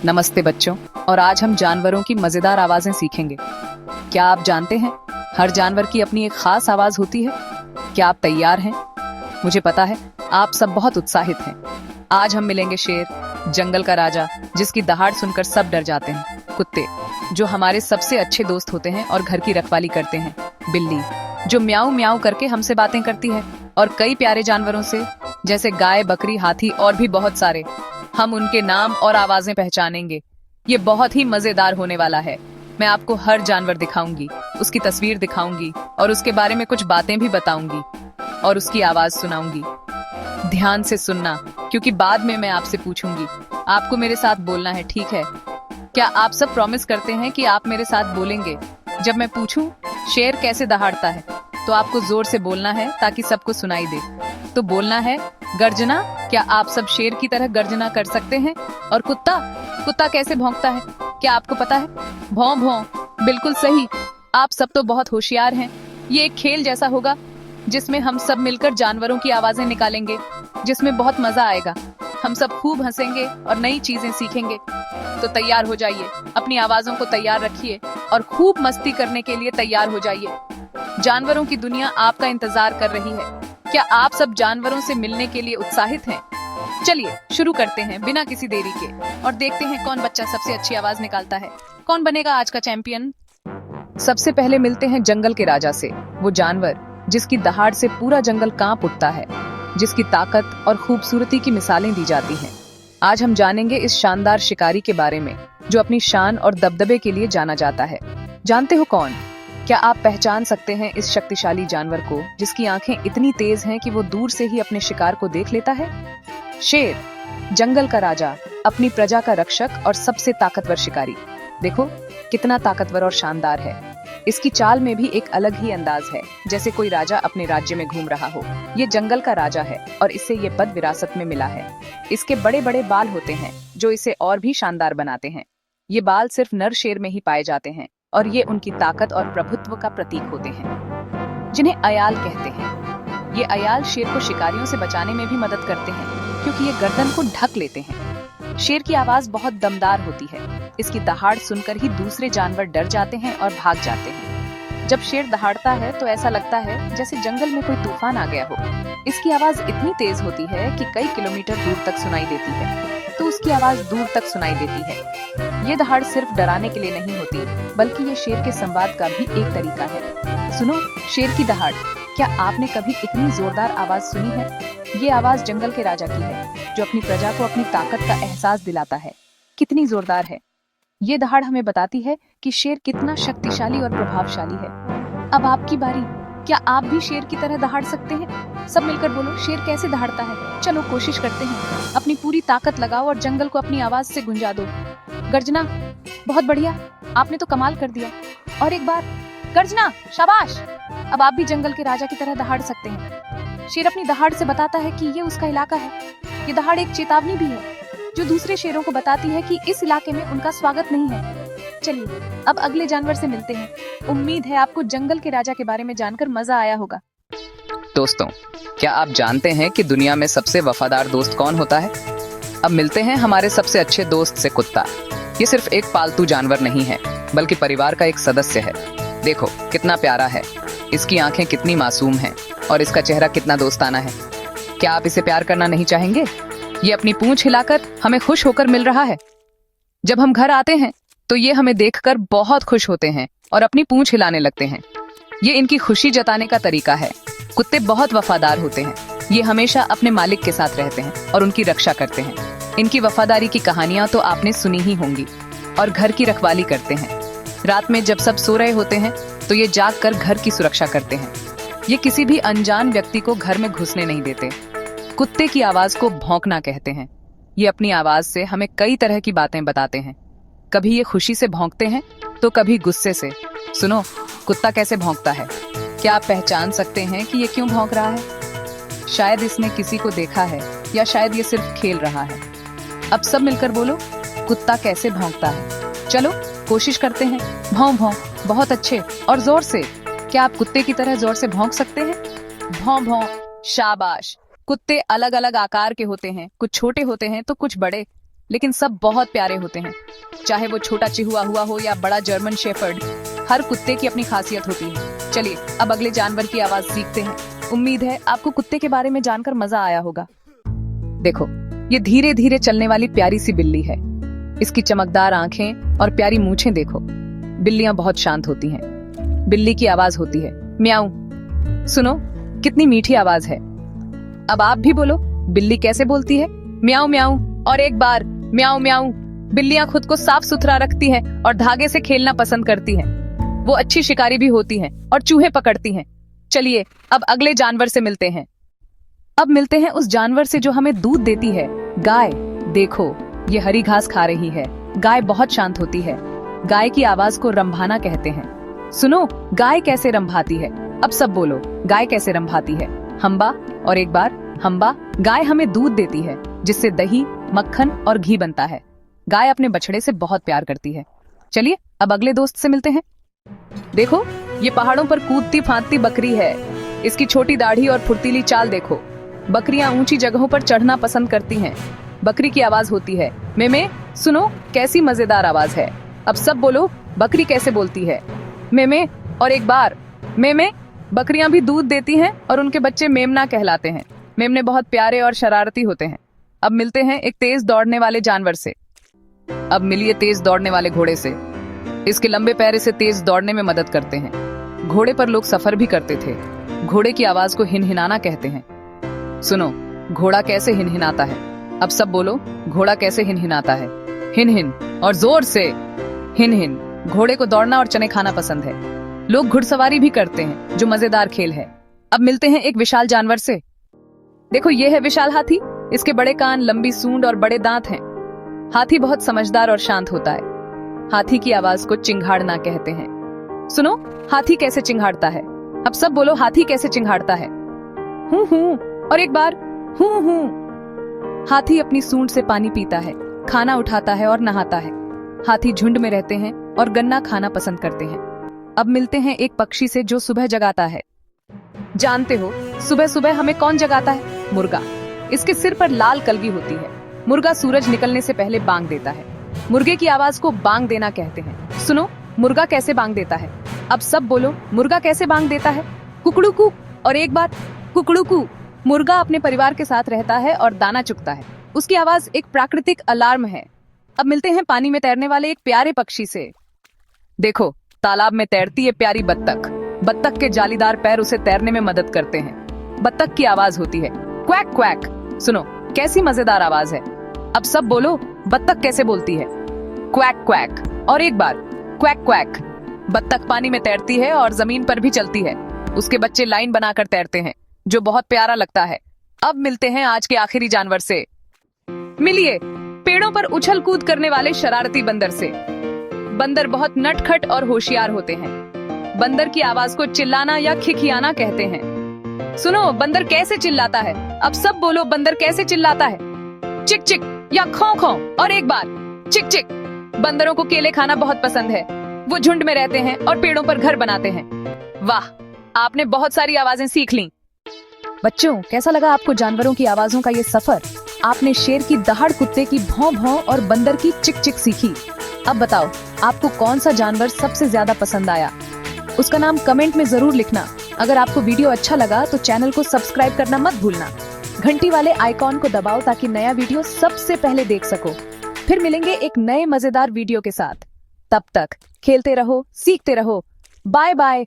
नमस्ते बच्चों। और आज हम जानवरों की मजेदार आवाजें सीखेंगे। क्या आप जानते हैं हर जानवर की अपनी एक खास आवाज होती है। क्या आप तैयार हैं? मुझे पता है आप सब बहुत उत्साहित हैं। आज हम मिलेंगे शेर, जंगल का राजा जिसकी दहाड़ सुनकर सब डर जाते हैं। कुत्ते जो हमारे सबसे अच्छे दोस्त होते हैं और घर की रखवाली करते हैं। बिल्ली जो म्याऊ म्याऊ करके हमसे बातें करती है। और कई प्यारे जानवरों से जैसे गाय, बकरी, हाथी और भी बहुत सारे। हम उनके नाम और आवाजें पहचानेंगे। ये बहुत ही मजेदार होने वाला है। मैं आपको हर जानवर दिखाऊंगी, उसकी तस्वीर दिखाऊंगी और उसके बारे में कुछ बातें भी बताऊंगी और उसकी आवाज सुनाऊंगी। ध्यान से सुनना, क्योंकि बाद में मैं आपसे पूछूंगी। आपको मेरे साथ बोलना है, ठीक है? क्या आप सब प्रॉमिस करते हैं कि आप मेरे साथ बोलेंगे? जब मैं पूछूं शेर कैसे दहाड़ता है तो आपको जोर से बोलना है ताकि सबको सुनाई दे। तो बोलना है गर्जना। क्या आप सब शेर की तरह गर्जना कर सकते हैं? और कुत्ता कुत्ता कैसे भौंकता है, क्या आपको पता है? भौं भौं, बिल्कुल सही। आप सब तो बहुत होशियार हैं। ये एक खेल जैसा होगा जिसमें हम सब मिलकर जानवरों की आवाजें निकालेंगे, जिसमें बहुत मजा आएगा। हम सब खूब हंसेंगे और नई चीजें सीखेंगे। तो तैयार हो जाइए, अपनी आवाजों को तैयार रखिए और खूब मस्ती करने के लिए तैयार हो जाइए। जानवरों की दुनिया आपका इंतजार कर रही है। क्या आप सब जानवरों से मिलने के लिए उत्साहित हैं? चलिए शुरू करते हैं बिना किसी देरी के और देखते हैं कौन बच्चा सबसे अच्छी आवाज निकालता है। कौन बनेगा आज का चैंपियन? सबसे पहले मिलते हैं जंगल के राजा से, वो जानवर जिसकी दहाड़ से पूरा जंगल कांप उठता है, जिसकी ताकत और खूबसूरती की मिसालें दी जाती हैं। आज हम जानेंगे इस शानदार शिकारी के बारे में जो अपनी शान और दबदबे के लिए जाना जाता है। जानते हो कौन? क्या आप पहचान सकते हैं इस शक्तिशाली जानवर को जिसकी आंखें इतनी तेज हैं कि वो दूर से ही अपने शिकार को देख लेता है? शेर, जंगल का राजा, अपनी प्रजा का रक्षक और सबसे ताकतवर शिकारी। देखो कितना ताकतवर और शानदार है। इसकी चाल में भी एक अलग ही अंदाज है, जैसे कोई राजा अपने राज्य में घूम रहा हो। ये जंगल का राजा है और इसे ये पद विरासत में मिला है। इसके बड़े बड़े बाल होते हैं जो इसे और भी शानदार बनाते हैं। ये बाल सिर्फ नर शेर में ही पाए जाते हैं और ये उनकी ताकत और प्रभुत्व का प्रतीक होते हैं, जिन्हें अयाल कहते हैं। ये अयाल शेर को शिकारियों से बचाने में भी मदद करते हैं क्योंकि ये गर्दन को ढक लेते हैं। शेर की आवाज बहुत दमदार होती है। इसकी दहाड़ सुनकर ही दूसरे जानवर डर जाते हैं और भाग जाते हैं। जब शेर दहाड़ता है तो ऐसा लगता है जैसे जंगल में कोई तूफान आ गया हो। इसकी आवाज इतनी तेज होती है कि कई किलोमीटर दूर तक सुनाई देती है। तो उसकी आवाज दूर तक सुनाई देती है। ये दहाड़ सिर्फ डराने के लिए नहीं होती, बल्कि ये शेर के संवाद का भी एक तरीका है। सुनो शेर की दहाड़। क्या आपने कभी इतनी जोरदार आवाज सुनी है? ये आवाज जंगल के राजा की है जो अपनी प्रजा को अपनी ताकत का एहसास दिलाता है। कितनी जोरदार है। ये दहाड़ हमें बताती है कि शेर कितना शक्तिशाली और प्रभावशाली है। अब आपकी बारी। क्या आप भी शेर की तरह दहाड़ सकते हैं? सब मिलकर बोलो, शेर कैसे दहाड़ता है। चलो कोशिश करते हैं। अपनी पूरी ताकत लगाओ और जंगल को अपनी आवाज से गुंजा दो। गर्जना, बहुत बढ़िया, आपने तो कमाल कर दिया। और एक बार गर्जना, शाबाश। अब आप भी जंगल के राजा की तरह दहाड़ सकते हैं। शेर अपनी दहाड़ से बताता है कि ये उसका इलाका है। ये दहाड़ एक चेतावनी भी है जो दूसरे शेरों को बताती है कि इस इलाके में उनका स्वागत नहीं है। चलिए अब अगले जानवर से मिलते हैं। उम्मीद है आपको जंगल के राजा के बारे में जानकर मजा आया होगा। दोस्तों, क्या आप जानते हैं कि दुनिया में सबसे वफादार दोस्त कौन होता है? अब मिलते हैं हमारे सबसे अच्छे दोस्त से, कुत्ता। ये सिर्फ एक पालतू जानवर नहीं है, बल्कि परिवार का एक सदस्य है। देखो कितना प्यारा है। इसकी आंखें कितनी मासूम हैं और इसका चेहरा कितना दोस्ताना है। क्या आप इसे प्यार करना नहीं चाहेंगे? ये अपनी पूंछ हिलाकर हमें खुश होकर मिल रहा है। जब हम घर आते हैं तो ये हमें देखकर बहुत खुश होते हैं और अपनी पूंछ हिलाने लगते हैं। ये इनकी खुशी जताने का तरीका है। कुत्ते बहुत वफादार होते हैं। ये हमेशा अपने मालिक के साथ रहते हैं और उनकी रक्षा करते हैं। इनकी वफादारी की कहानियां तो आपने सुनी ही होंगी। और घर की रखवाली करते हैं। रात में जब सब सो रहे होते हैं तो ये जाग कर घर की सुरक्षा करते हैं। ये किसी भी अनजान व्यक्ति को घर में घुसने नहीं देते। कुत्ते की आवाज को भौंकना कहते हैं। ये अपनी आवाज से हमें कई तरह की बातें बताते हैं। कभी ये खुशी से भौंकते हैं तो कभी गुस्से से। सुनो कुत्ता कैसे भौंकता है। क्या आप पहचान सकते हैं कि ये क्यों भौंक रहा है? शायद इसने किसी को देखा है या शायद ये सिर्फ खेल रहा है। अब सब मिलकर बोलो, कुत्ता कैसे भौंकता है। चलो कोशिश करते हैं। भौं भौं, बहुत अच्छे और जोर से। क्या आप कुत्ते की तरह जोर से भौंक सकते हैं? भौं भौं, शाबाश। कुत्ते अलग अलग आकार के होते हैं, कुछ छोटे होते हैं तो कुछ बड़े। लेकिन सब बहुत प्यारे होते हैं। चाहे वो छोटा चिहुआ हुआ हो या बड़ा जर्मन शेफर्ड, हर कुत्ते की अपनी खासियत होती है। चलिए अब अगले जानवर की आवाज सीखते हैं। उम्मीद है आपको कुत्ते के बारे में जानकर मजा आया होगा। देखो, ये धीरे धीरे चलने वाली प्यारी सी बिल्ली है। इसकी चमकदार आंखें और प्यारी मूछें देखो। बिल्लियां बहुत शांत होती हैं। बिल्ली की आवाज होती है म्याऊं। सुनो कितनी मीठी आवाज है। अब आप भी बोलो, बिल्ली कैसे बोलती है? म्याऊं म्याऊं। और एक बार म्याऊं म्याऊं। बिल्लियां खुद को साफ सुथरा रखती हैं और धागे से खेलना पसंद करती हैं। वो अच्छी शिकारी भी होती हैं और चूहे पकड़ती हैं। चलिए अब अगले जानवर से मिलते हैं। अब मिलते हैं उस जानवर से जो हमें दूध देती है, गाय। देखो, ये हरी घास खा रही है। गाय बहुत शांत होती है। गाय की आवाज को रंभाना कहते हैं। सुनो गाय कैसे रंभाती है। अब सब बोलो, गाय कैसे रंभाती है? हम्बा। और एक बार हम्बा। गाय हमें दूध देती है जिससे दही, मक्खन और घी बनता है। गाय अपने बछड़े से बहुत प्यार करती है। चलिए अब अगले दोस्त से मिलते हैं। देखो, ये पहाड़ों पर कूदती फांदती बकरी है। इसकी छोटी दाढ़ी और फुर्तीली चाल देखो। बकरियां ऊंची जगहों पर चढ़ना पसंद करती हैं। बकरी की आवाज होती है मेमे। सुनो कैसी मजेदार आवाज है। अब सब बोलो, बकरी कैसे बोलती है? मेमे। और एक बार मेमे। बकरियां भी दूध देती हैं और उनके बच्चे मेमना कहलाते हैं। मेमने बहुत प्यारे और शरारती होते हैं। अब मिलते हैं एक तेज दौड़ने वाले जानवर से। अब मिलिए तेज दौड़ने वाले घोड़े से। इसके लंबे पैर इसे तेज दौड़ने में मदद करते हैं। घोड़े पर लोग सफर भी करते थे। घोड़े की आवाज को हिनहिनाना कहते हैं। सुनो घोड़ा कैसे हिनहिनाता है। अब सब बोलो, घोड़ा कैसे हिनहिनाता है? हिन हिन। और जोर से हिन हिन। घोड़े को दौड़ना और चने खाना पसंद है। लोग घुड़सवारी भी करते हैं जो मजेदार खेल है। अब मिलते हैं एक विशाल जानवर से। देखो, ये है विशाल हाथी। इसके बड़े कान, लंबी सूंड और बड़े दांत हैं। हाथी बहुत समझदार और शांत होता है। हाथी की आवाज को चिंघाड़ना कहते हैं। सुनो हाथी कैसे चिंघाड़ता है। अब सब बोलो, हाथी कैसे चिंघाड़ता है? हूं हूं। और एक बार हूं हूं। हाथी अपनी सूंड से पानी पीता है, खाना उठाता है और नहाता है। हाथी झुंड में रहते हैं और गन्ना खाना पसंद करते हैं। अब मिलते हैं एक पक्षी से जो सुबह जगाता है। जानते हो सुबह सुबह हमें कौन जगाता है? मुर्गा। इसके सिर पर लाल कलगी होती है। मुर्गा सूरज निकलने से पहले बांग देता है। मुर्गे की आवाज को बांग देना कहते हैं। सुनो मुर्गा कैसे बांग देता है। अब सब बोलो, मुर्गा कैसे बांग देता है? कुकड़ू। और एक बार कुकड़ू। मुर्गा अपने परिवार के साथ रहता है और दाना चुगता है। उसकी आवाज एक प्राकृतिक अलार्म है। अब मिलते हैं पानी में तैरने वाले एक प्यारे पक्षी से। देखो, तालाब में तैरती है प्यारी बत्तख। बत्तख के जालीदार पैर उसे तैरने में मदद करते हैं। बत्तख की आवाज होती है क्वैक क्वैक। सुनो कैसी मजेदार आवाज है। अब सब बोलो, बत्तख कैसे बोलती है? Quack quack. और एक बार क्वैक क्वैक। बत्तख पानी में तैरती है और जमीन पर भी चलती है। उसके बच्चे लाइन बनाकर तैरते हैं जो बहुत प्यारा लगता है। अब मिलते हैं आज के आखिरी जानवर से। मिलिए पेड़ों पर उछल कूद करने वाले शरारती बंदर से। बंदर बहुत नटखट और होशियार होते हैं। बंदर की आवाज को चिल्लाना या खिखियाना कहते हैं। सुनो बंदर कैसे चिल्लाता है। अब सब बोलो, बंदर कैसे चिल्लाता है? चिक चिक या खौ खौ। और एक बार चिक चिक। बंदरों को केले खाना बहुत पसंद है। वो झुंड में रहते हैं और पेड़ों पर घर बनाते हैं। वाह, आपने बहुत सारी आवाजें सीख ली। बच्चों, कैसा लगा आपको जानवरों की आवाजों का ये सफर? आपने शेर की दहाड़, कुत्ते की भौं भौं और बंदर की चिक चिक सीखी। अब बताओ आपको कौन सा जानवर सबसे ज्यादा पसंद आया? उसका नाम कमेंट में जरूर लिखना। अगर आपको वीडियो अच्छा लगा तो चैनल को सब्सक्राइब करना मत भूलना। घंटी वाले आइकॉन को दबाओ ताकि नया वीडियो सबसे पहले देख सको। फिर मिलेंगे एक नए मजेदार वीडियो के साथ। तब तक खेलते रहो, सीखते रहो। Bye bye.